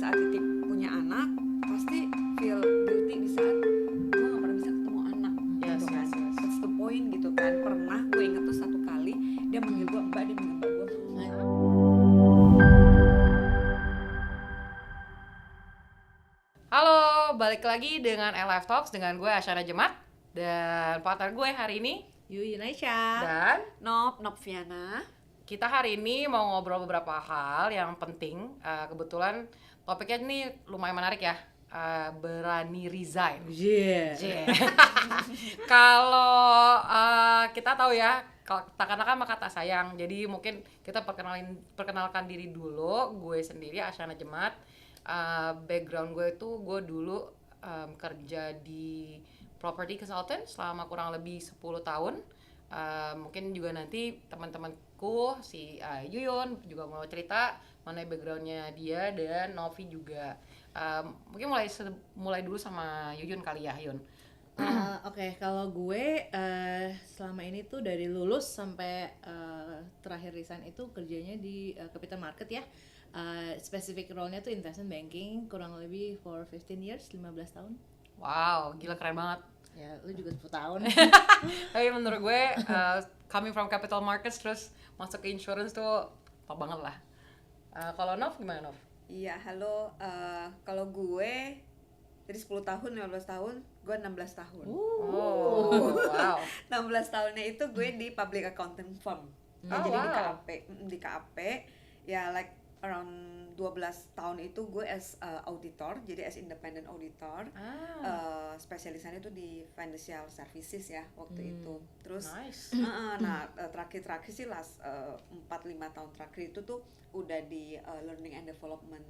saat titik punya anak pasti feel guilty di saat gue nggak pernah bisa ketemu anak gitu kan. That's the point gitu kan. Pernah gue inget tuh satu kali dia manggil gue mbak, dia manggil mbak gue. Halo, balik lagi dengan Live Talks dengan gue Asyana Jemat dan partner gue hari ini Yuyin Aisyah dan Nopviana. kita hari ini mau ngobrol beberapa hal yang penting. Kebetulan topiknya ini lumayan menarik ya. Berani resign. Yeah. Kalau kita tahu ya, katakan sama kata sayang. Jadi mungkin kita perkenalkan diri dulu. Gue sendiri Asyana Jemat. Background gue itu gue dulu kerja di property consultant selama kurang lebih 10 tahun. Mungkin juga nanti teman-temanku si Yuyun juga mau cerita mengenai backgroundnya dia, dan Novi juga. Mungkin mulai dulu sama Yuyun kali ya, Yun. Oke, kalau gue selama ini tuh dari lulus sampai terakhir resign itu kerjanya di capital market ya. Specific role-nya tuh investment banking, kurang lebih for 15 years, 15 tahun. Wow, gila keren banget. Ya, lu juga 10 tahun. Tapi menurut gue coming from capital markets terus masuk ke insurance tuh top banget lah. Kalau Nov gimana, Nov? Iya, halo. Kalau gue dari 10 tahun, 15 tahun, gue 16 tahun. Oh, wow. 16 tahunnya itu gue di public accounting firm. Jadi di KAP. Ya like around 12 tahun itu gue as auditor, jadi as independent auditor. Spesialisannya itu di financial services ya waktu itu. Terus nice. terakhir sih 4-5 tahun terakhir itu tuh udah di learning and development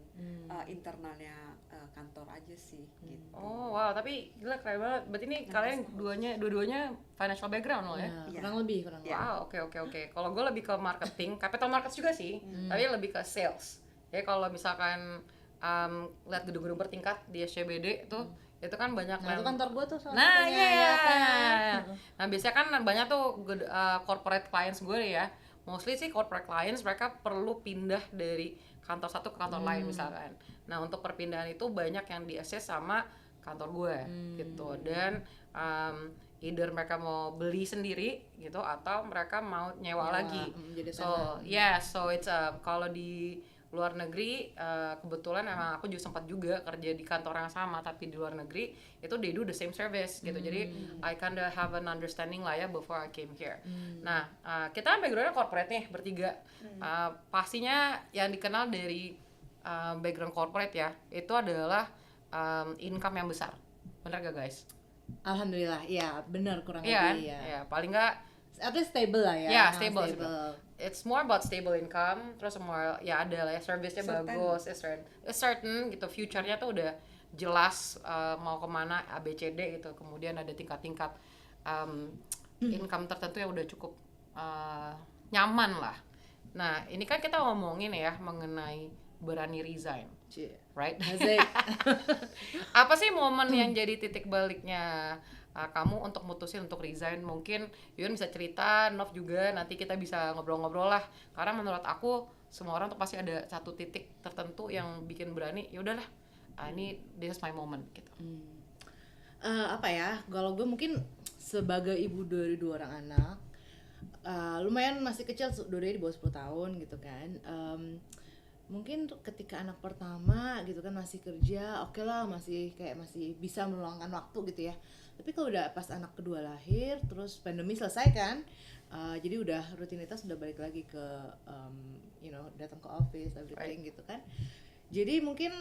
internalnya kantor aja sih gitu. Oh wow, tapi gila keren banget. Berarti ini kalian dua-duanya financial background loh ya? Kurang lebih. Wow, oke. Kalau gue lebih ke marketing, capital markets juga sih, tapi lebih ke sales. Jadi kalau misalkan lihat gedung-gedung bertingkat di SCBD tuh, itu kan banyak Nah, itu kantor gue tuh soalnya. Nah, iya. Nah, biasanya kan banyak tuh corporate clients gue ya. Mostly sih corporate clients mereka perlu pindah dari kantor satu ke kantor lain misalkan. Nah, untuk perpindahan itu banyak yang di-assess sama kantor gue gitu. Dan either mereka mau beli sendiri gitu atau mereka mau nyewa lagi. So it's kalau di luar negeri, kebetulan emang aku juga sempat kerja di kantor yang sama tapi di luar negeri itu they do the same service gitu. Jadi I kinda have an understanding lah ya before I came here. Nah, kita backgroundnya corporate nih bertiga. Pastinya yang dikenal dari background corporate ya itu adalah income yang besar. Benar gak guys? Alhamdulillah, iya benar kurang Iya, lebih ya. Iya, paling nggak At least stable lah ya. Yeah, stable. It's more about stable income, terus more ya ada lah ya service-nya bagus, it's certain gitu, future-nya tuh udah jelas mau kemana ABCD gitu. Kemudian ada tingkat-tingkat income tertentu yang udah cukup nyaman lah. Nah, ini kan kita ngomongin ya mengenai berani resign, right? Apa sih momen yang jadi titik baliknya kamu untuk mutusin untuk resign? Mungkin Yun bisa cerita, Nov juga, nanti kita bisa ngobrol-ngobrol lah. Karena menurut aku semua orang tuh pasti ada satu titik tertentu yang bikin berani. Ya udahlah, ini this is my moment gitu. Apa ya? Kalau gue mungkin sebagai ibu dari 2 orang anak, lumayan masih kecil, dua-duanya di bawah 10 tahun gitu kan. Mungkin ketika anak pertama gitu kan masih kerja, oke lah, masih bisa meluangkan waktu gitu ya. Tapi kalau udah pas anak kedua lahir, terus pandemi selesai kan, jadi udah rutinitas udah balik lagi ke datang ke office everything gitu kan. Jadi mungkin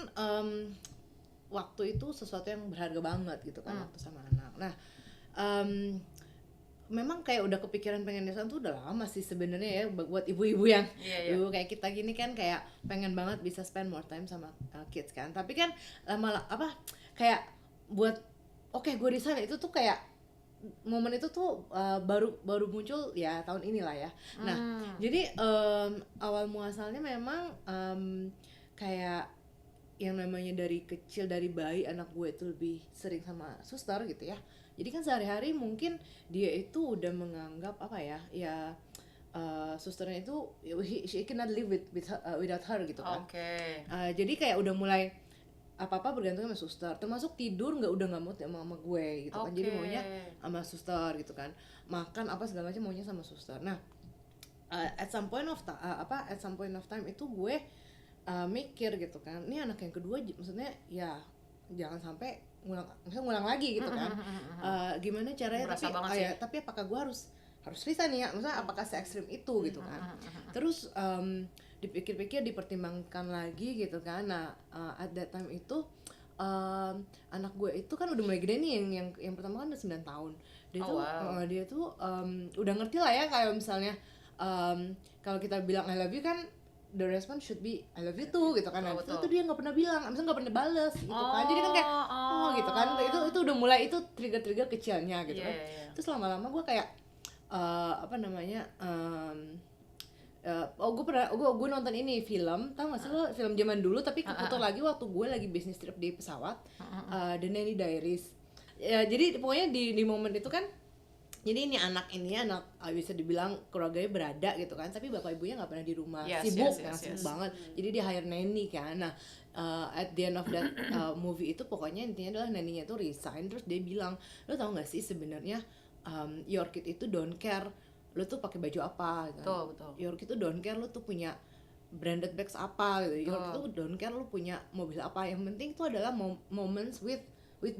waktu itu sesuatu yang berharga banget gitu kan, waktu sama anak. Nah, memang kayak udah kepikiran pengen resign tuh udah lama sih sebenarnya ya, buat ibu-ibu yang ibu kayak kita gini kan kayak pengen banget bisa spend more time sama kids kan. Tapi kan kayak buat gue resign itu tuh kayak momen itu tuh baru muncul ya tahun inilah ya. Nah, jadi awal muasalnya memang kayak yang namanya dari kecil, dari bayi anak gue itu lebih sering sama suster gitu ya. Jadi kan sehari-hari mungkin dia itu udah menganggap susternya itu she cannot live without her gitu kan. Okay. Jadi kayak udah mulai apa-apa bergantung sama suster, termasuk tidur udah nggak mau sama gue gitu kan, jadi maunya sama suster gitu kan, makan apa segala macam maunya sama suster. Nah at some point of time itu gue mikir gitu kan, ini anak yang kedua maksudnya ya jangan sampai ngulang lagi gitu kan. Gimana caranya, tapi apakah gue harus resign ya, maksudnya apakah se ekstrim itu gitu kan. Terus dipikir-pikir, dipertimbangkan lagi gitu kan. Nah at that time itu anak gue itu kan udah mulai gede nih, yang pertama kan udah 9 tahun. Dia tuh udah ngerti lah ya, kayak misalnya kalau kita bilang I love you kan, the response should be I love you too gitu kan. Nah, itu dia nggak pernah bilang, misalnya nggak pernah bales gitu kan. Jadi kan kayak gitu kan, itu udah mulai, itu trigger kecilnya gitu kan. Terus lama-lama gue kayak gue nonton ini film, tau gak sih lo, film zaman dulu tapi keputar lagi waktu gue lagi business trip di pesawat, The Nanny Diaries. Ya, jadi pokoknya di momen itu kan, jadi ini anak bisa dibilang keluarganya berada gitu kan, tapi bapak ibunya nggak pernah di rumah, sibuk banget. Jadi dia hire nanny kan. Nah at the end of that movie itu pokoknya intinya adalah nanny-nya tuh resign, terus dia bilang, lo tau gak sih sebenarnya your kid itu don't care lo tuh pakai baju apa gitu. Betul. Your kid itu don't care lo tuh punya branded bags apa gitu. Your kid tuh don't care lo punya mobil apa, yang penting itu adalah moments with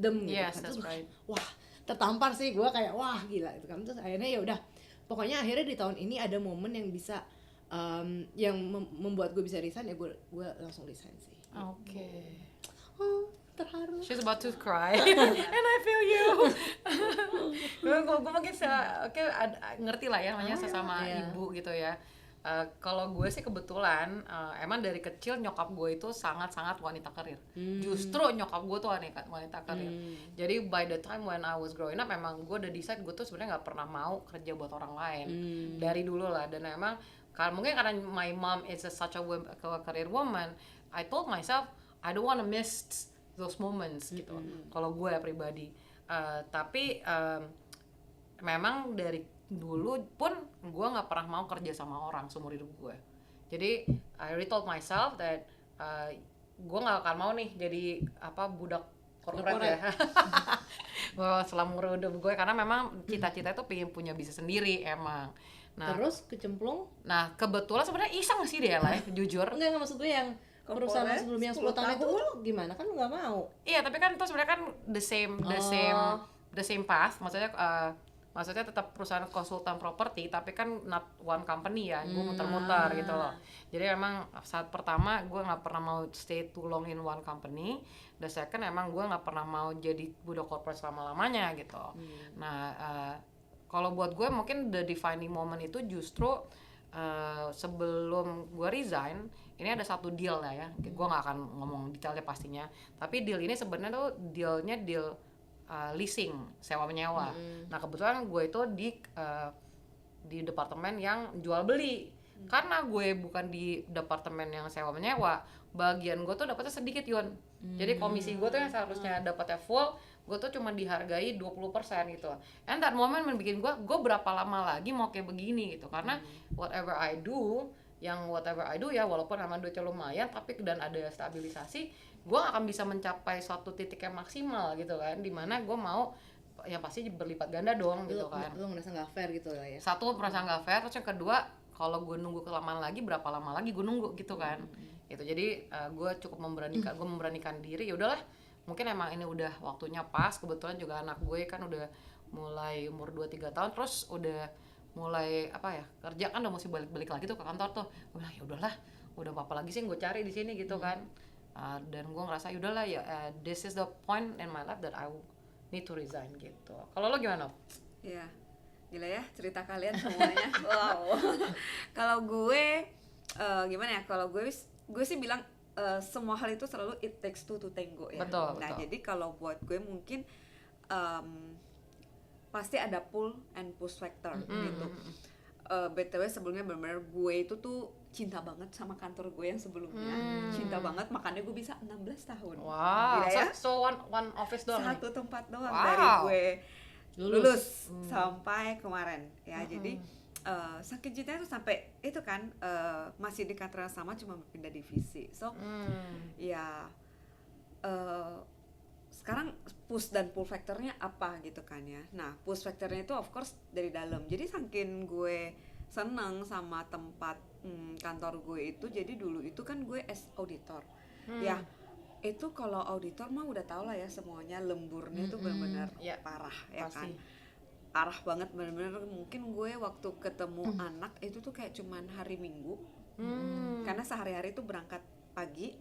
them gitu kan. Terus right. Wah, tertampar sih gue, kayak wah gila itu kan. Terus akhirnya ya udah, pokoknya akhirnya di tahun ini ada momen yang bisa yang membuat gue bisa resign, ya gue langsung resign sih. Oke. Terharu. She's about to cry and I feel you. Gue mungkin ngerti lah ya, namanya sesama ibu gitu ya. Kalau gue sih kebetulan emang dari kecil nyokap gue itu sangat-sangat wanita karir. Justru nyokap gue tuh wanita karir. Jadi by the time when I was growing up, emang gue udah decide gue tuh sebenarnya nggak pernah mau kerja buat orang lain dari dulu lah. Dan emang mungkin karena my mom is such a career woman, I told myself I don't wanna miss those moments gitu. Kalau gue pribadi, tapi memang dari dulu pun gue nggak pernah mau kerja sama orang seumur hidup gue. Jadi I already told myself that gue nggak akan mau nih jadi budak korporat ya. Selama hidup gue, karena memang cita-cita itu pengen punya bisnis sendiri emang. Nah, terus kecemplung. Nah kebetulan sebenarnya iseng sih dia lah, jujur. Enggak, maksud gue yang perusahaan sebelumnya 10 tahun itu gimana, kan lu nggak mau? Iya, tapi kan itu sebenarnya kan the same path, maksudnya tetap perusahaan konsultan properti, tapi kan not one company ya, gue muter-muter gitu loh. Jadi emang saat pertama gue nggak pernah mau stay too long in one company, the second emang gue nggak pernah mau jadi budak corporate selama-lamanya gitu. Nah kalau buat gue mungkin the defining moment itu justru sebelum gue resign, ini ada satu deal lah ya, gue nggak akan ngomong detailnya pastinya, tapi deal ini sebenarnya tuh deal leasing, sewa menyewa. Nah kebetulan gue itu di departemen yang jual beli, karena gue bukan di departemen yang sewa menyewa, bagian gue tuh dapatnya sedikit Yun. Jadi komisi gue tuh yang seharusnya dapatnya full, gue tuh cuma dihargai 20% gitu. And that moment bikin gue berapa lama lagi mau kayak begini gitu, karena whatever I do ya, walaupun emang duitnya lumayan, tapi dan ada stabilisasi, gue akan bisa mencapai suatu titik yang maksimal gitu kan, dimana gue mau yang pasti berlipat ganda dong gitu kan. Lu ngerasa nggak fair gitu lah ya. Satu, merasa nggak fair, terus yang kedua, kalau gue nunggu kelamaan lagi, berapa lama lagi gue nunggu gitu kan. Itu jadi gue cukup memberanikan diri, ya udahlah, mungkin emang ini udah waktunya pas. Kebetulan juga anak gue kan udah mulai umur 2-3 tahun, terus udah mulai kerja kan, udah mesti balik lagi tuh ke kantor tuh. Gue bilang ya udahlah, udah apa lagi sih yang gue cari di sini gitu kan. Dan gue ngerasa ya udahlah ya, this is the point in my life that I need to resign gitu. Kalau lo gimana? Ya gila ya cerita kalian semuanya. Wow. Kalau gue gimana ya, kalau gue sih bilang semua hal itu selalu it takes two to tango ya. Betul. Jadi kalau buat gue mungkin pasti ada pull and push factor gitu. BTW sebelumnya benar-benar gue itu tuh cinta banget sama kantor gue yang sebelumnya. Cinta banget, makanya gue bisa 16 tahun. Wow. Gila ya? So one office doang. Satu tempat doang. Wow. Dari gue lulus sampai kemarin ya. Jadi saking cintanya tuh sampai itu kan masih di kantor sama, cuma berpindah divisi. So ya eh, sekarang push dan pull factornya apa gitu kan ya. Nah push factornya itu of course dari dalam. Jadi saking gue seneng sama tempat kantor gue itu, jadi dulu itu kan gue as auditor ya, itu kalau auditor mah udah tau lah ya semuanya, lemburnya tuh benar-benar Ya, parah ya kan, pasti. parah banget bener-bener. Mungkin gue waktu ketemu anak itu tuh kayak cuman hari Minggu, karena sehari-hari tuh berangkat pagi,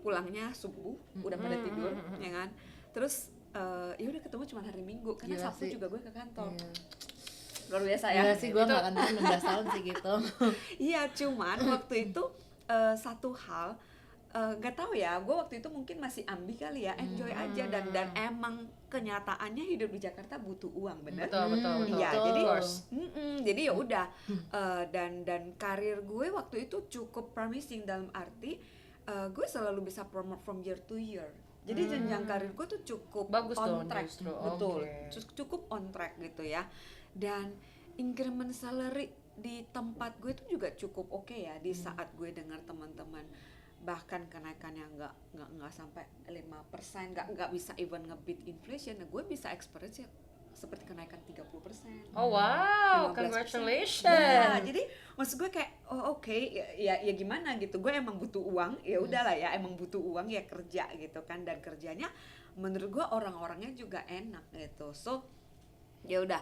pulangnya subuh, udah pada tidur ya kan. Terus ya udah ketemu cuma hari Minggu, karena Gila Sabtu sih. juga gue ke kantor. Iya. Luar biasa ya. Iya sih, gue nggak akan tahan 16 tahun sih gitu. Iya, cuman waktu itu satu hal, gak tahu ya, gue waktu itu mungkin masih ambi kali ya, enjoy aja, dan emang kenyataannya hidup di Jakarta butuh uang, bener? Betul. Iya, Betul. jadi Of course. jadi ya udah, dan karir gue waktu itu cukup promising dalam arti gue selalu bisa promote from year to year. Jadi jenjang karir gue tuh cukup Bagus on dong, track, justru. betul, Oke. cukup on track gitu ya. Dan increment salary di tempat gue itu juga cukup oke ya, di saat gue dengar teman-teman bahkan kenaikannya nggak sampai 5%, nggak bisa even nge-beat inflation. Nah, gue bisa experience ya seperti kenaikan 30%. Oh wow, 15%. congratulations. Ya, jadi maksud gue kayak oke, ya gimana gitu. Gue emang butuh uang, ya udahlah ya, emang butuh uang ya kerja gitu kan, dan kerjanya menurut gue orang-orangnya juga enak gitu. So ya udah,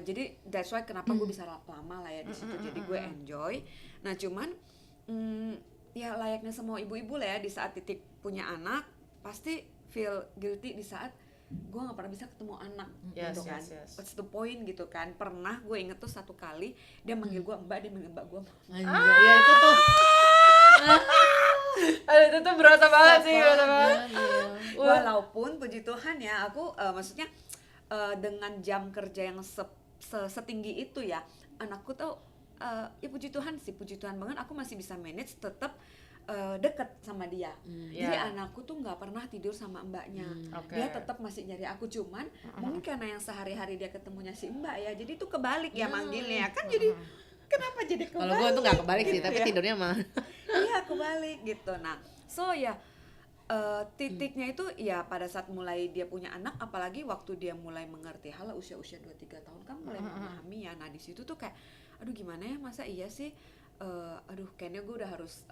jadi that's why kenapa gue bisa lama lah ya di situ. Jadi gue enjoy. Nah, cuman ya layaknya semua ibu-ibu lah ya, di saat titik punya anak pasti feel guilty di saat gue nggak pernah bisa ketemu anak gitu kan. Yes. What's the point gitu kan. Pernah gue inget tuh satu kali dia manggil gue mbak, dia manggil mbak gue mama. Anjay, ya itu tuh Aduh, itu tuh berasa banget sih, berasa banget. iya. Walaupun puji Tuhan ya, aku maksudnya dengan jam kerja yang setinggi itu ya, anakku tuh ya puji Tuhan sih, puji Tuhan banget aku masih bisa manage tetap deket sama dia. Jadi Yeah. anakku tuh nggak pernah tidur sama mbaknya. Oke. Dia tetap masih nyari aku, cuman mungkin karena yang sehari-hari dia ketemunya si mbak ya, jadi tuh kebalik ya manggilnya kan. Jadi kenapa jadi kebalik? Kalau gue tuh nggak kebalik sih, gitu tapi ya. tidurnya mah. Iya, kebalik gitu. Nah, so ya titiknya itu ya pada saat mulai dia punya anak, apalagi waktu dia mulai mengerti hal usia-usia 2-3 tahun kan mulai memahami ya. Nah, di situ tuh kayak aduh gimana ya, masa iya sih aduh kayaknya gue udah harus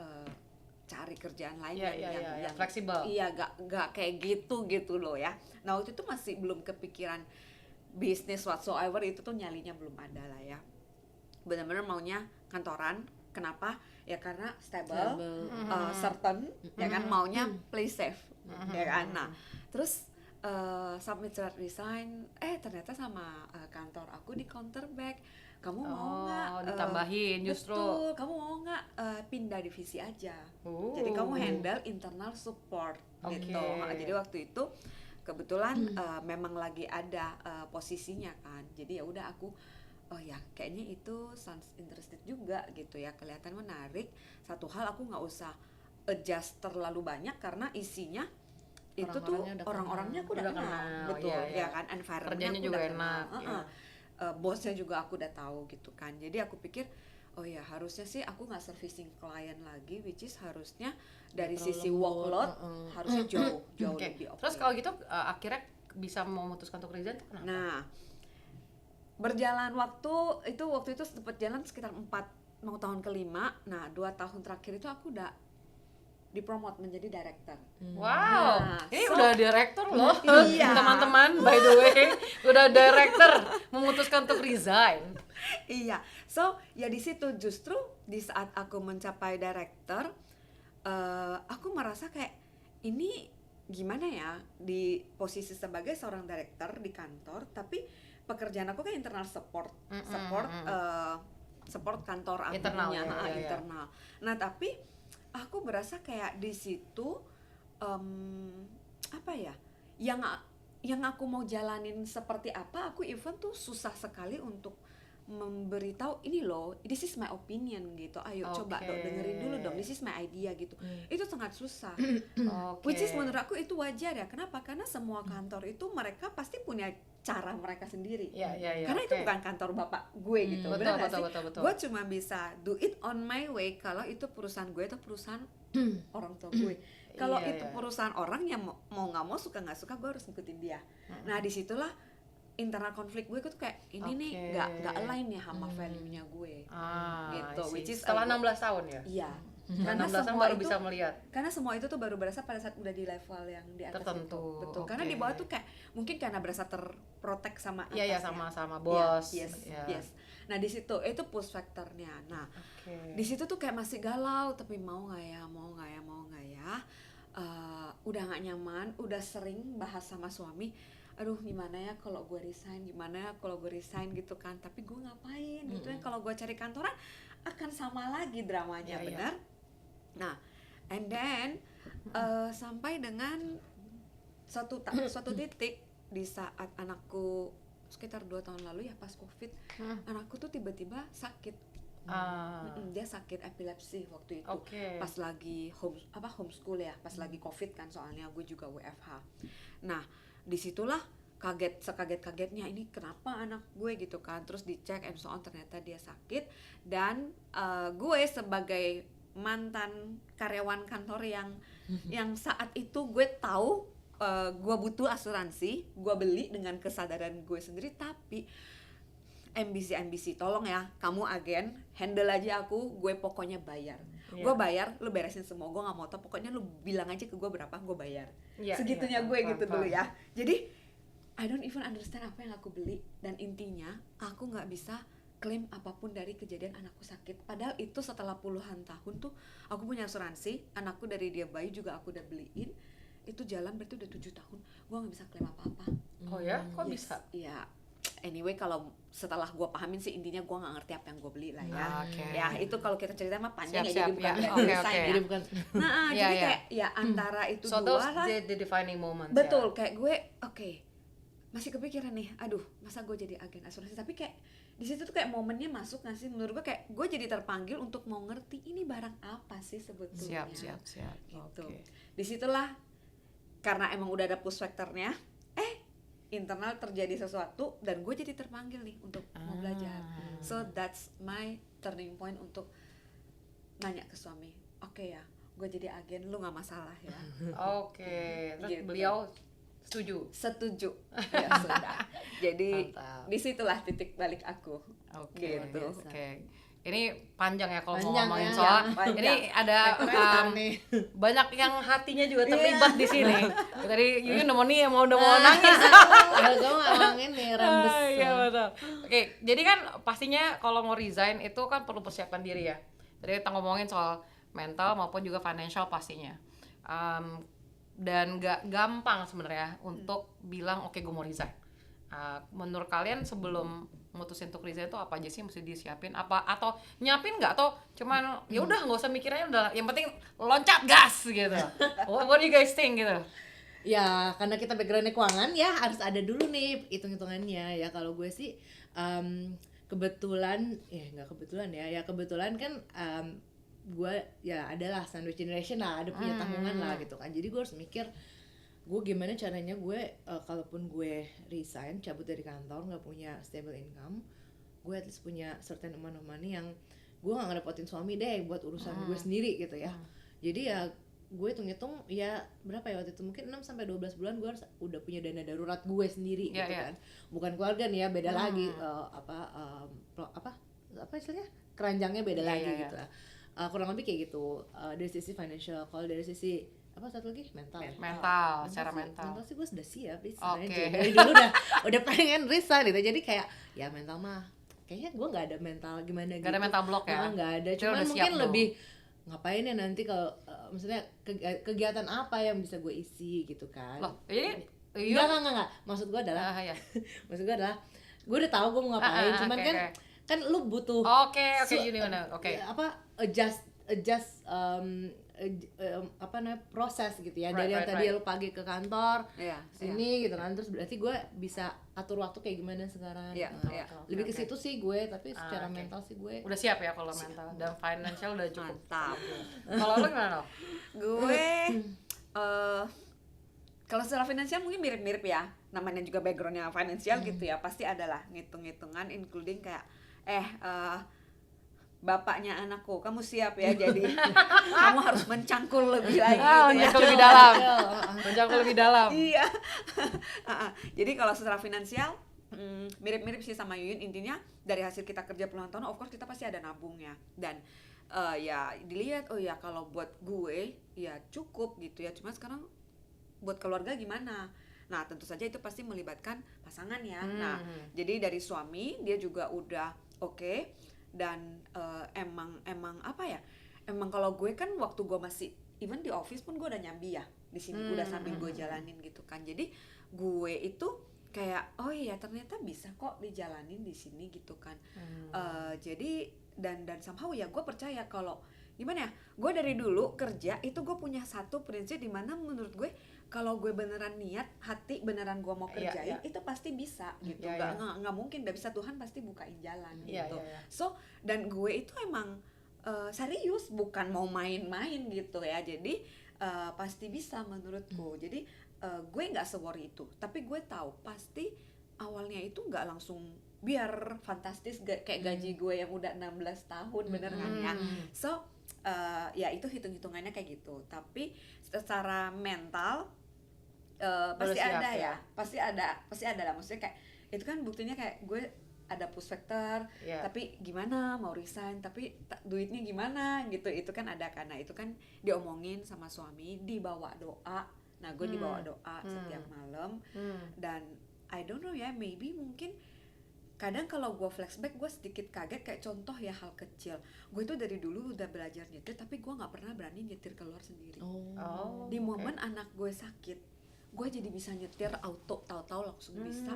cari kerjaan lain Yang fleksibel. Iya, gak kayak gitu loh ya. Nah, waktu itu masih belum kepikiran bisnis whatsoever, itu tuh nyalinya belum ada lah ya. Benar-benar maunya kantoran. Kenapa? Ya karena stable. Certain, ya kan, maunya play safe, ya kan. Nah, terus submit surat resign, ternyata sama kantor aku di counter back, kamu mau nggak ditambahin justru. betul, kamu mau nggak pindah divisi aja, jadi kamu handle internal support gitu. Nah, jadi waktu itu kebetulan memang lagi ada posisinya kan, jadi ya udah aku oh ya kayaknya itu sounds interested juga gitu ya, kelihatan menarik. Satu hal, aku nggak usah adjust terlalu banyak karena isinya itu tuh orang-orangnya aku udah kenal, betul ya kan, environment kerjanya aku juga udah enak, kenal. Bosnya juga aku udah tahu gitu kan. Jadi aku pikir oh ya harusnya sih aku nggak servicing klien lagi, which is harusnya dari sisi workload harusnya jauh lebih oke. Terus kalau gitu akhirnya bisa memutuskan untuk resign tuh kenapa? Nah, berjalan waktu itu sempat jalan sekitar 4 mau tahun kelima. Nah, 2 tahun terakhir itu aku udah dipromot menjadi director. Wow, Nah, ini so- udah director loh. Iya. Teman-teman, by the way, udah director memutuskan untuk resign. Iya, so ya di situ justru di saat aku mencapai director, aku merasa kayak ini gimana ya di posisi sebagai seorang director di kantor, tapi pekerjaan aku kan internal support kantor aku Internal, punya, ya. internal. Nah, tapi aku berasa kayak di situ apa ya, yang aku mau jalanin seperti apa, aku even tuh susah sekali untuk memberitahu ini loh, this is my opinion gitu, ayo coba dong dengerin dulu dong, this is my idea gitu. Itu sangat susah. Which is menurut aku itu wajar ya. Kenapa? Karena semua kantor itu mereka pasti punya cara mereka sendiri. Karena itu bukan kantor bapak gue gitu. Benar nggak sih? Gue cuma bisa do it on my way kalau itu perusahaan gue atau perusahaan orang tua gue. Kalau itu perusahaan orang yang mau nggak mau, suka nggak suka, gue harus ngikutin dia. Nah disitulah internal konflik gue tuh kayak ini nih nggak align ya sama value-nya gue gitu. Which is setelah 16 tahun ya? Iya. Karena 16 tahun baru bisa melihat. Karena semua itu tuh baru berasa pada saat udah di level yang di atas tertentu. Betul. Karena di bawah tuh kayak mungkin karena berasa terprotek sama atas. Iya sama bos. Yes. Nah di situ itu push factornya. Nah di situ tuh kayak masih galau, tapi mau nggak ya. Udah nggak nyaman, udah sering bahas sama suami. Aduh gimana ya kalau gue resign, gitu kan. Tapi gue ngapain gitu kan, kalau gue cari kantoran akan sama lagi dramanya, benar? Nah, and then sampai dengan suatu titik di saat anakku sekitar 2 tahun lalu ya, pas COVID, anakku tuh tiba-tiba sakit. Dia sakit epilepsi waktu itu, pas lagi homeschool ya, pas lagi COVID kan, soalnya gue juga WFH. Nah disitulah sekaget-kagetnya, ini kenapa anak gue gitu kan, terus dicek and so on, ternyata dia sakit. Dan gue sebagai mantan karyawan kantor yang saat itu gue tahu gue butuh asuransi, gue beli dengan kesadaran gue sendiri. Tapi ambisi, tolong ya kamu agen, handle aja aku, gue pokoknya bayar. Gue bayar, lu beresin semua, gue gak mau tau, pokoknya lu bilang aja ke gue berapa, gue bayar. Segitunya gue gitu dulu ya. Jadi I don't even understand apa yang aku beli. Dan intinya aku gak bisa klaim apapun dari kejadian anakku sakit. Padahal itu setelah puluhan tahun tuh aku punya asuransi, anakku dari dia bayi juga aku udah beliin. Itu jalan berarti udah 7 tahun, gue gak bisa klaim apa-apa. Oh ya? Kok bisa? Iya. Anyway, kalau setelah gue pahamin sih, intinya gue nggak ngerti apa yang gue beli lah ya. Ya itu kalau kita cerita mah panjang ya, jadi bukan desain ya. Jadi kayak ya antara itu so dua those lah. the defining moments. Betul, kayak gue masih kepikiran nih, aduh masa gue jadi agen asuransi. Tapi kayak di situ tuh kayak momennya masuk nggak sih, menurut gue kayak gue jadi terpanggil untuk mau ngerti ini barang apa sih sebetulnya. Siap. Gitu. Disitulah karena emang udah ada push factornya, internal terjadi sesuatu dan gue jadi terpanggil nih untuk mau belajar. So that's my turning point untuk nanya ke suami, oke ya, gue jadi agen, lu nggak masalah ya? Terus gitu. beliau setuju. Ya sudah. Jadi disitulah titik balik aku. Gitu. Ini panjang ya kalau mau Panjang ngomongin ya, soal ini panjang. ada banyak yang hatinya juga terlibat di sini. Tadi Yuyun udah mau nangis. Gue ngomongin nih rembes. Iya betul. Oke, jadi kan pastinya kalau mau resign itu kan perlu persiapan diri ya. Jadi kita ngomongin soal mental maupun juga financial pastinya. Dan gak gampang sebenarnya untuk bilang oke, gue mau resign. Menurut kalian sebelum mutusin untuk resign itu apa aja sih mesti disiapin? Apa atau nyiapin nggak, atau cuman ya udah nggak usah mikirnya, udah yang penting loncat gas gitu? What do you guys think gitu? Ya karena kita backgroundnya keuangan ya, harus ada dulu nih hitung-hitungannya ya. Kalau gue sih kebetulan kan gue ya adalah sandwich generation lah, ada punya tanggungan lah gitu kan. Jadi gue harus mikir gue gimana caranya gue kalaupun gue resign, cabut dari kantor, nggak punya stable income, gue at least punya certain amount of money yang gue nggak ngerepotin suami deh buat urusan gue sendiri gitu ya. Jadi ya gue hitung-hitung ya berapa ya waktu itu, mungkin 6-12 bulan gue harus udah punya dana darurat gue sendiri gitu kan. Bukan keluarga nih ya, beda lagi apa istilahnya, keranjangnya beda lagi gitu lah. Kurang lebih kayak gitu dari sisi financial. Kalau dari sisi apa satu lagi secara mental sih gue sudah siap sebenarnya. Dari dulu udah pengen resign gitu. Jadi kayak ya mental mah kayaknya gue nggak ada mental gimana gitu. Gak ada mental block ya? Nggak ada, cuman mungkin lebih ngapain ya nanti kalau maksudnya kegiatan apa yang bisa gue isi gitu kan. Loh, jadi enggak. Maksud gue adalah maksud gue adalah gue udah tahu gue mau ngapain, cuman kan lu butuh adjust proses gitu ya, Right, dari yang right, tadi right. lu pagi ke kantor Iya, sini gitu kan, terus berarti gue bisa atur waktu kayak gimana sekarang. Iya, Nah, iya. lebih ke Oke. situ sih gue, tapi secara oke. mental sih gue Udah siap ya kalau mental dan financial udah cukup. Mantap. Kalau lu gimana lo? Gue kalau secara finansial mungkin mirip-mirip ya, namanya juga backgroundnya finansial gitu ya, pasti adalah ngitung-ngitungan, including kayak bapaknya anakku, kamu siap ya, jadi kamu harus mencangkul lebih lagi gitu ya. Mencangkul lebih dalam. Mencangkul lebih dalam. Iya. Jadi kalau secara finansial mirip-mirip sih sama Yuyun, intinya dari hasil kita kerja puluhan tahun, of course kita pasti ada nabungnya, dan ya dilihat, oh ya kalau buat gue ya cukup gitu ya, cuma sekarang buat keluarga gimana. Nah tentu saja itu pasti melibatkan pasangan ya. Nah jadi dari suami dia juga udah oke. Dan emang apa ya, emang kalau gue kan waktu gue masih even di office pun gue udah nyambi ya di sini, udah sambil gue jalanin gitu kan, jadi gue itu kayak oh iya ternyata bisa kok dijalanin di sini gitu kan. Jadi dan somehow ya gue percaya kalau gimana ya, gue dari dulu kerja itu gue punya satu prinsip di mana menurut gue kalau gue beneran niat hati beneran gue mau kerjain, itu pasti bisa gitu. Nggak mungkin nggak bisa, Tuhan pasti bukain jalan gitu. So dan gue itu emang serius, bukan mau main-main gitu ya, jadi pasti bisa menurutku. Jadi gue nggak se-worry itu, tapi gue tahu pasti awalnya itu nggak langsung biar fantastis kayak gaji gue yang udah 16 tahun bener kan ya. So ya itu hitung-hitungannya kayak gitu, tapi secara mental pasti ada ya, pasti ada lah, maksudnya kayak itu kan buktinya kayak gue ada push factor, tapi gimana mau resign, tapi duitnya gimana gitu, itu kan ada, karena itu kan diomongin sama suami, dibawa doa. Nah gue dibawa doa setiap malam, dan I don't know ya, maybe mungkin kadang kalau gue flashback gue sedikit kaget, kayak contoh ya hal kecil, gue itu dari dulu udah belajar nyetir tapi gue nggak pernah berani nyetir keluar sendiri. Di momen anak gue sakit gue jadi bisa nyetir auto, tahu-tahu langsung bisa.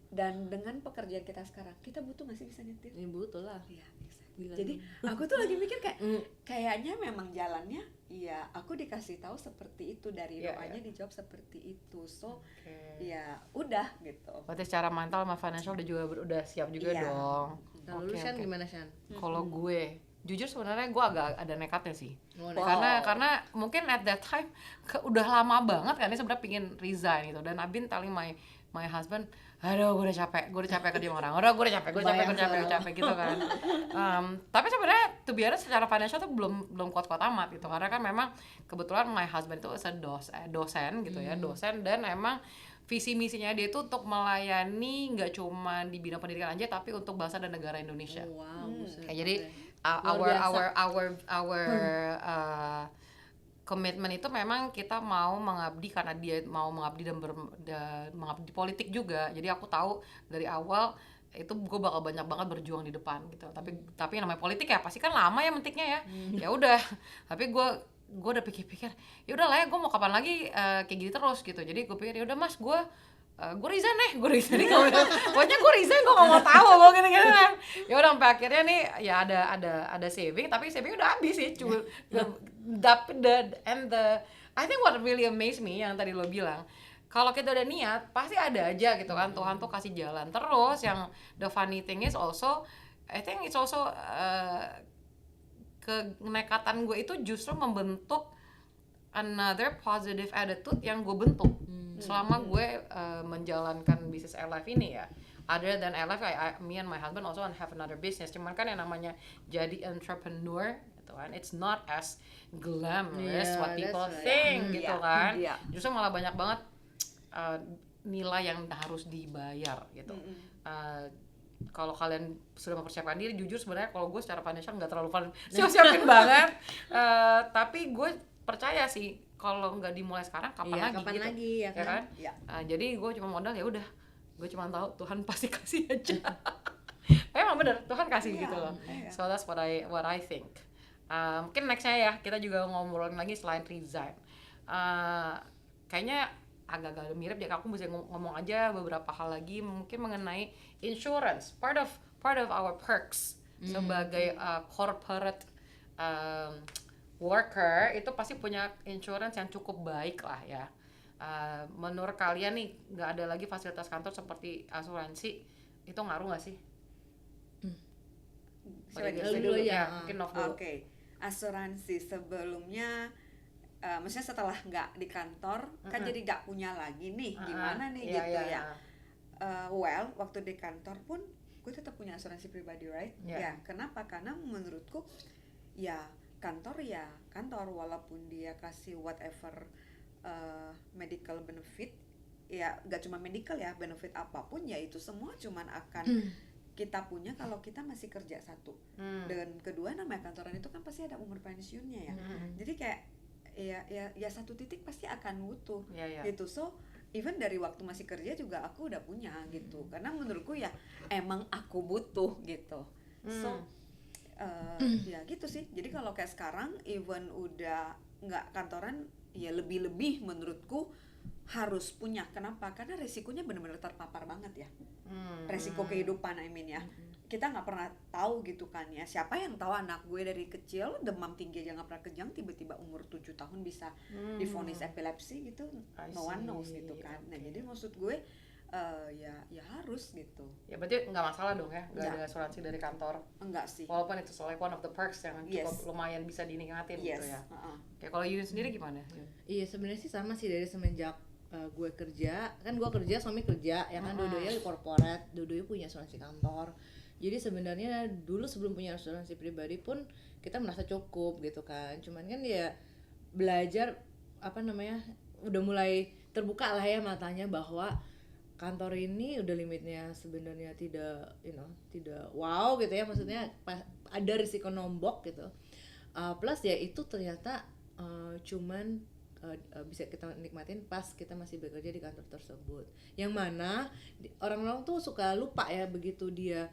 Dan dengan pekerjaan kita sekarang, kita butuh nggak sih bisa nyetir? Butuh lah. Iya, jadi aku tuh lagi mikir kayak kayaknya memang jalannya, iya aku dikasih tahu seperti itu, dari doanya dijawab seperti itu. So ya udah gitu. Berarti secara mental sama financial udah siap juga dong. Kalau lu Shan gimana Shan? Kalau gue jujur sebenarnya gue agak ada nekatnya sih. Karena mungkin at that time udah lama banget kan ini sebenarnya pingin resign gitu, dan I've been telling my husband, aduh gue udah capek kerja sama orang, gue udah capek gitu kan. Tapi sebenarnya to be honest secara financial tuh belum kuat-kuat amat gitu, karena kan memang kebetulan my husband itu dosen gitu ya, dosen, dan emang visi misinya dia itu untuk melayani nggak cuma di bidang pendidikan aja, tapi untuk bangsa dan negara Indonesia. Kayak jadi our komitmen itu memang kita mau mengabdi, karena dia mau mengabdi dan mengabdi politik juga. Jadi aku tahu dari awal itu gue bakal banyak banget berjuang di depan gitu. Tapi namanya politik ya pasti kan lama ya mentiknya ya. Ya udah. Tapi gue udah pikir-pikir, ya udah lah ya, gue mau kapan lagi kayak gini terus gitu. Jadi gue pikir ya udah Mas, gue resign pokoknya gue resign, gue gak mau tahu gue gini kan. Ya udah sampai akhirnya nih ya ada saving, tapi saving udah habis sih. Cuma I think what really amazed me yang tadi lo bilang, kalau kita udah niat pasti ada aja gitu kan, Tuhan tuh kasih jalan. Terus yang the funny thing is also, I think it's also kenekatan gue itu justru membentuk another positive attitude yang gue bentuk selama gue menjalankan bisnis Airlife ini ya. Other than Airlife, me and my husband also have another business. Cuman kan yang namanya jadi entrepreneur gitu kan, it's not as glamorous what people think gitu kan. Justru malah banyak banget nilai yang harus dibayar gitu. Kalau kalian sudah mempersiapkan diri, jujur sebenarnya kalau gue secara financial nggak terlalu siapin banget, tapi gue percaya sih kalau nggak dimulai sekarang kapan lagi ya kan? Jadi gue cuma modal, ya udah, gue cuma tahu Tuhan pasti kasih aja. Emang bener Tuhan kasih gitu loh. So that's what I think. Mungkin nextnya ya kita juga ngobrolin lagi selain resign. Kayaknya agak-agak mirip ya, aku bisa ngomong aja beberapa hal lagi mungkin mengenai insurance, part of our perks sebagai corporate worker itu pasti punya insurance yang cukup baik lah ya. Menurut kalian nih nggak ada lagi fasilitas kantor seperti asuransi, itu ngaruh nggak sih? Siapa Bagi- dulu? Dulu ya, ya. mungkin Nov dulu. Oke, asuransi sebelumnya, maksudnya setelah nggak di kantor, kan jadi nggak punya lagi nih, gimana nih Iya, gitu iya, ya. iya. Well, waktu di kantor pun gue tetap punya asuransi pribadi, right? Iya. Ya, kenapa? Karena menurutku ya kantor walaupun dia kasih whatever medical benefit, ya nggak cuma medical ya, benefit apapun ya itu semua cuman akan kita punya kalau kita masih kerja satu. Dan kedua, namanya kantoran itu kan pasti ada umur pensiunnya ya. Jadi kayak ya satu titik pasti akan butuh Iya, iya. gitu. So even dari waktu masih kerja juga aku udah punya gitu, karena menurutku ya emang aku butuh gitu. So ya gitu sih. Jadi kalau kayak sekarang even udah nggak kantoran, ya lebih-lebih menurutku harus punya. Kenapa? Karena resikonya benar-benar terpapar banget ya. Resiko kehidupan, I mean ya. Kita nggak pernah tahu gitu kan ya. Siapa yang tahu anak gue dari kecil demam tinggi aja nggak pernah kejang, tiba-tiba umur 7 tahun bisa divonis epilepsi gitu. I No one see. knows gitu kan. Nah, Oke. jadi maksud gue ya harus gitu. Ya berarti nggak masalah dong ya, nggak Nggak. ada asuransi dari kantor. Enggak sih. Walaupun itu like one of the perks yang cukup Yes. lumayan bisa dinikmatin Yes. gitu ya. uh-uh. Oke, kalau Yun sendiri gimana? Yun? Iya sebenarnya sih sama sih dari semenjak gue kerja, kan gue kerja, suami kerja, ya kan dua-duanya di corporate, dua-duanya punya asuransi kantor. Jadi sebenarnya dulu sebelum punya asuransi pribadi pun kita merasa cukup gitu kan. Cuman kan ya belajar udah mulai terbuka lah ya matanya bahwa kantor ini udah limitnya sebenarnya tidak tidak wow gitu ya, maksudnya ada risiko nombok gitu. Plus ya itu ternyata cuman bisa kita nikmatin pas kita masih bekerja di kantor tersebut. Yang mana orang-orang tuh suka lupa ya, begitu dia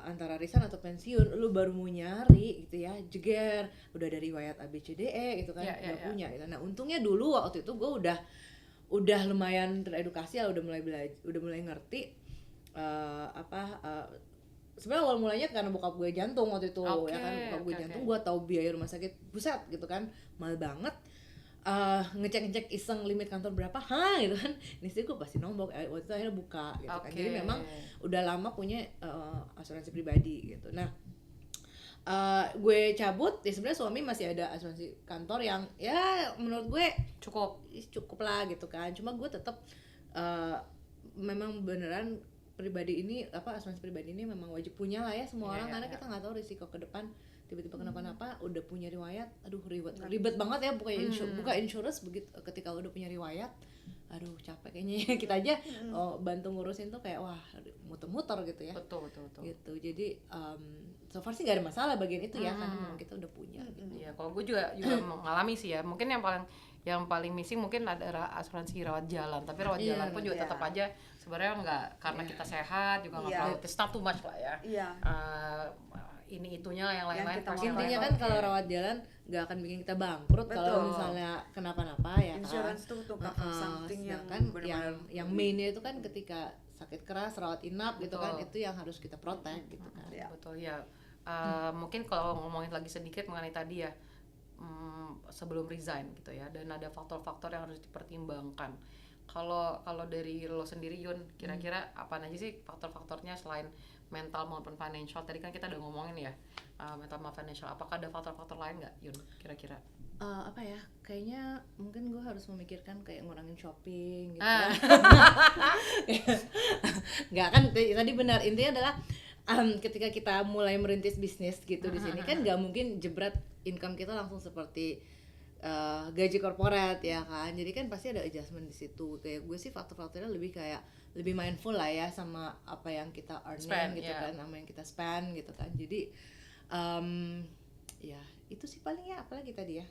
antara resign atau pensiun, lu baru mau nyari gitu ya, jeger udah dari riwayat ABCDE gitu kan, udah punya gitu. Nah untungnya dulu waktu itu gue udah lumayan teredukasi lah, udah mulai ngerti sebenarnya awal mulanya karena bokap gue jantung waktu itu. Ya kan, bokap gue jantung, gue tahu biaya rumah sakit buset gitu kan, mahal banget. Ngecek iseng limit kantor berapa, gitu kan, ini sih gue pasti nombok, waktu itu akhirnya buka gitu kan. Jadi memang udah lama punya asuransi pribadi gitu. Nah gue cabut, ya sebenarnya suami masih ada asuransi kantor yang ya menurut gue cukup lah gitu kan. Cuma gue tetap memang beneran pribadi ini asuransi pribadi ini memang wajib punya lah ya semua orang, karena kita nggak tahu risiko ke depan, tiba-tiba kenapa-napa, udah punya riwayat, aduh ribet banget ya buka insurance begitu ketika udah punya riwayat, aduh capek kayaknya. Kita aja bantu ngurusin tuh kayak wah muter-muter gitu ya. Betul. Gitu. Jadi so far sih gak ada masalah bagian itu ya, karena memang kita udah punya gitu. Iya, kalau gue juga mengalami sih ya. Mungkin yang paling missing mungkin ada asuransi rawat jalan, tapi rawat jalan pun juga tetap aja sebenarnya nggak, karena kita sehat juga nggak perlu, it's not too much lah ya. Ini itunya yang lain-lain pasti intinya kan kalau rawat jalan nggak akan bikin kita bangkrut kalau misalnya kenapa-napa ya kan. Insurance tuh cover something yang kan benar-benar yang mainnya itu kan ketika sakit keras, rawat inap gitu kan, itu yang harus kita protect gitu kan. Betul ya. Mungkin kalau ngomongin lagi sedikit mengenai tadi ya, sebelum resign gitu ya, dan ada faktor-faktor yang harus dipertimbangkan. Kalau dari lo sendiri Yun, kira-kira apa aja sih faktor-faktornya selain mental maupun financial? Tadi kan kita udah ngomongin ya, mental maupun financial. Apakah ada faktor-faktor lain nggak Yun kira-kira? Kayaknya mungkin gue harus memikirkan kayak ngurangin shopping gitu. Nggak kan, tadi benar, intinya adalah ketika kita mulai merintis bisnis gitu di sini kan nggak mungkin jebret income kita langsung seperti gaji korporat ya kan. Jadi kan pasti ada adjustment di situ. Kayak gue sih faktor-faktornya lebih mindful lah ya sama apa yang kita earning gitu kan, sama yang kita spend gitu kan. Jadi ya itu sih paling ya, apalagi tadi ya.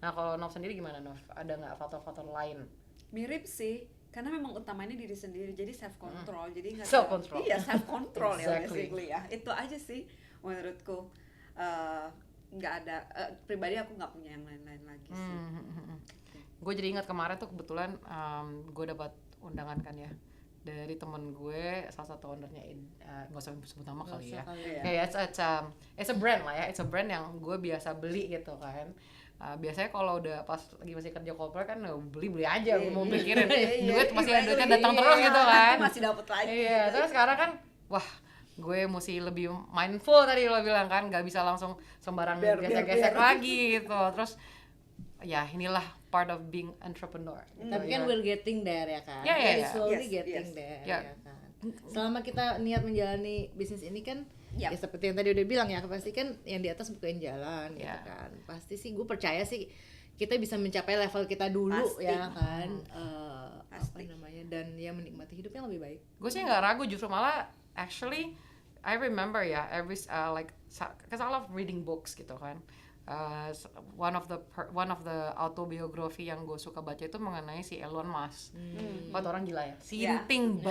Nah kalau Nov sendiri gimana Nov? Ada nggak faktor-faktor lain? Mirip sih, karena memang utamanya diri sendiri, jadi self control. Jadi nggak self control. Iya, self control Exactly. ya basically ya. Itu aja sih menurutku. Nggak ada pribadi aku nggak punya yang lain-lain lagi sih. Gue jadi ingat kemarin tuh kebetulan gue dapat undangan kan ya dari temen gue, salah satu ownernya, nggak usah sebut nama kali ya. ya. Kayak it's a brand lah ya, it's a brand yang gue biasa beli gitu kan. Biasanya kalau udah pas lagi masih kerja corporate kan beli aja, gue mau pikirin duit masih duitnya datang terus gitu kan. Masih dapat lagi. Iya, terus sekarang kan, wah gue mesti lebih mindful tadi lo bilang kan, nggak bisa langsung sembarang gesek-gesek lagi gitu. Terus ya inilah part of being entrepreneur. Tapi kan we're getting there ya kan. Yeah, yeah, We're yeah. slowly Yes, getting yes. there Yeah. ya kan. Selama kita niat menjalani bisnis ini kan, Yep. ya seperti yang tadi udah bilang ya, pasti kan yang di atas bukain jalan gitu Yeah. kan. Pasti sih gue percaya sih kita bisa mencapai level kita dulu Pasti. ya kan. Apa Pasti. namanya, dan ya menikmati hidupnya lebih baik. Gue sih nggak ragu, justru malah actually I remember ya cause I love reading books gitu kan. One of the autobiography yang gue suka baca itu mengenai si Elon Musk. Buat orang gila ya, sinting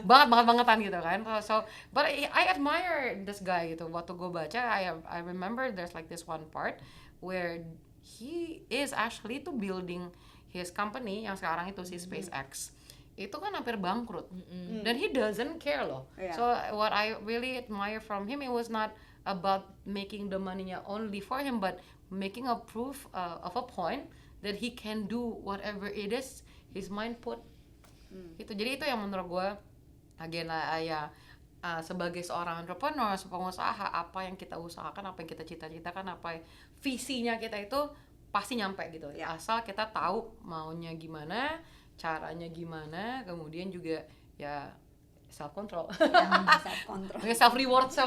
bangetan gitu kan. So but I admire this guy gitu. Waktu gue baca, I remember there's like this one part where he is actually to building his company yang sekarang itu si SpaceX. Itu kan hampir bangkrut, dan he doesn't care loh. Yeah. So what I really admire from him, it was not about making the money-nya only for him, but making a proof of a point that he can do whatever it is his mind put. Itu jadi itu yang menurut gue again sebagai seorang entrepreneur, pengusaha, apa yang kita usahakan, apa yang kita cita-citakan, apa visinya kita itu pasti nyampe gitu. Ya. Asal kita tahu maunya gimana, caranya gimana, kemudian juga ya self control. Self control. self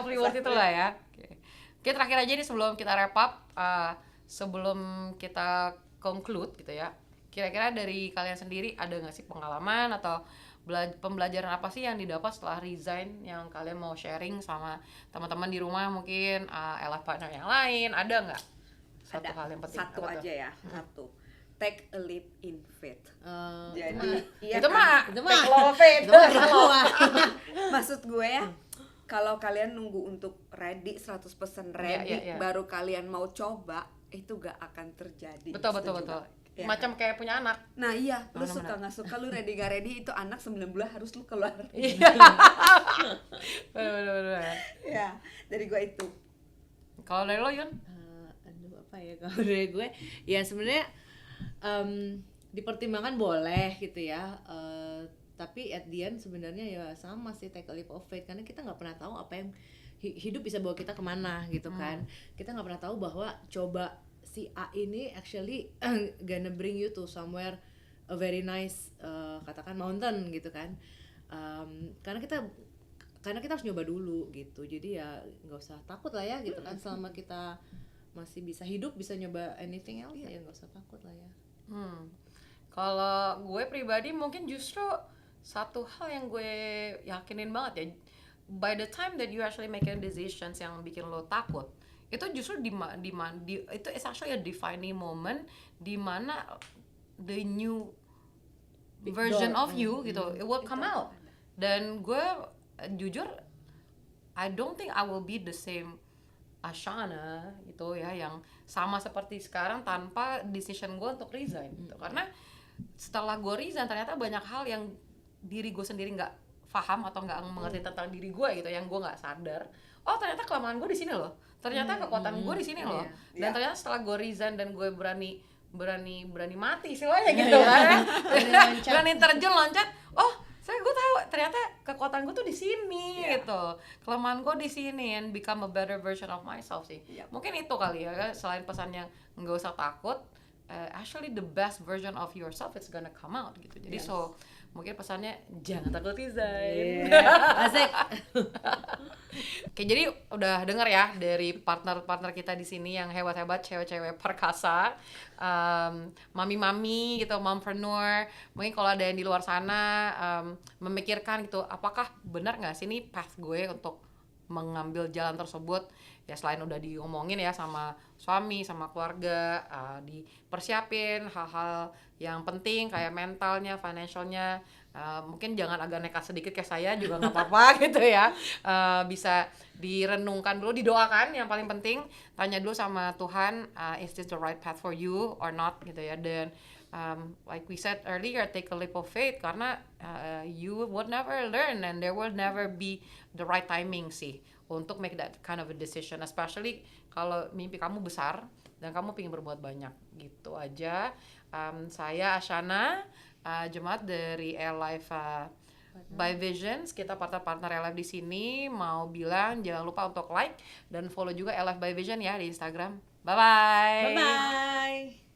reward itulah ya. Oke, terakhir aja nih sebelum kita wrap up, sebelum kita conclude gitu ya. Kira-kira dari kalian sendiri ada nggak sih pengalaman atau pembelajaran apa sih yang didapat setelah resign yang kalian mau sharing sama teman-teman di rumah, mungkin LF partner yang lain, ada nggak? Satu hal yang penting. Satu Apa tuh? aja ya, satu. Take a leap in faith. Jadi Itu mah Itu mah. take law of faith. Itu mah kalau maksud gue ya, kalau kalian nunggu untuk ready 100% ready Iya. baru kalian mau coba, itu gak akan terjadi. Betul. Setuju nggak? Ya. Macam kayak punya anak. Nah iya, lu Benar-benar. suka nggak suka, lu ready gak ready, itu anak 9 bulan harus lu keluar. Bener. Ya, dari gue itu. Kalau dari lo, Yun? aduh apa ya kalau dari gue, ya sebenarnya dipertimbangkan boleh gitu ya, tapi at the end sebenarnya ya sama sih, take a leap of faith, karena kita nggak pernah tahu apa yang hidup bisa bawa kita kemana gitu kan. Kita nggak pernah tahu bahwa coba si A ini actually gonna bring you to somewhere a very nice, katakan mountain gitu kan. Karena kita harus nyoba dulu gitu. Jadi ya nggak usah takut lah ya gitu kan, selama kita masih bisa hidup, bisa nyoba anything else, ya nggak usah takut lah ya. Kalau gue pribadi mungkin justru satu hal yang gue yakinin banget ya, by the time that you actually making decisions yang bikin lo takut, itu justru itu is actually a defining moment di mana the new Big version door. of you gitu, it will come out. Dan gue jujur, I don't think I will be the same Ashana gitu ya, yang sama seperti sekarang tanpa decision gue untuk resign gitu. Karena setelah gue resign ternyata banyak hal yang diri gue sendiri nggak paham atau nggak mengerti tentang diri gue gitu, yang gue nggak sadar. Oh ternyata kelemahan gue di sini loh, ternyata kekuatan gue di sini loh. Dan ternyata setelah gue resign dan gue berani mati istilahnya gitu kan, berani terjun loncat, oh gue tahu ternyata kekuatan gue tuh di sini gitu, kelemahan gue di sini, and become a better version of myself sih. Mungkin itu kali ya, selain pesan yang nggak usah takut, actually the best version of yourself is gonna come out gitu. Jadi so mungkin pesannya jangan takut resign. Asik. Oke, jadi udah denger ya dari partner-partner kita di sini yang hebat-hebat, cewek-cewek perkasa, mami-mami gitu, mompreneur. Mungkin kalau ada yang di luar sana memikirkan gitu, apakah benar nggak sih ini path gue untuk mengambil jalan tersebut? ya selain udah diomongin ya sama suami, sama keluarga, dipersiapin hal-hal yang penting kayak mentalnya, financialnya, mungkin jangan agak nekat sedikit kayak saya juga nggak apa-apa gitu ya. Bisa direnungkan dulu, didoakan yang paling penting, tanya dulu sama Tuhan, is this the right path for you or not gitu ya. Dan like we said earlier, take a leap of faith karena you would never learn and there will never be the right timing sih untuk make that kind of a decision, especially kalau mimpi kamu besar dan kamu pengen berbuat banyak. Gitu aja. Saya Ashana, jemaat dari Alive by Visions, kita partner Alive di sini mau bilang jangan lupa untuk like dan follow juga Alive by Vision ya di Instagram. Bye bye. Bye bye.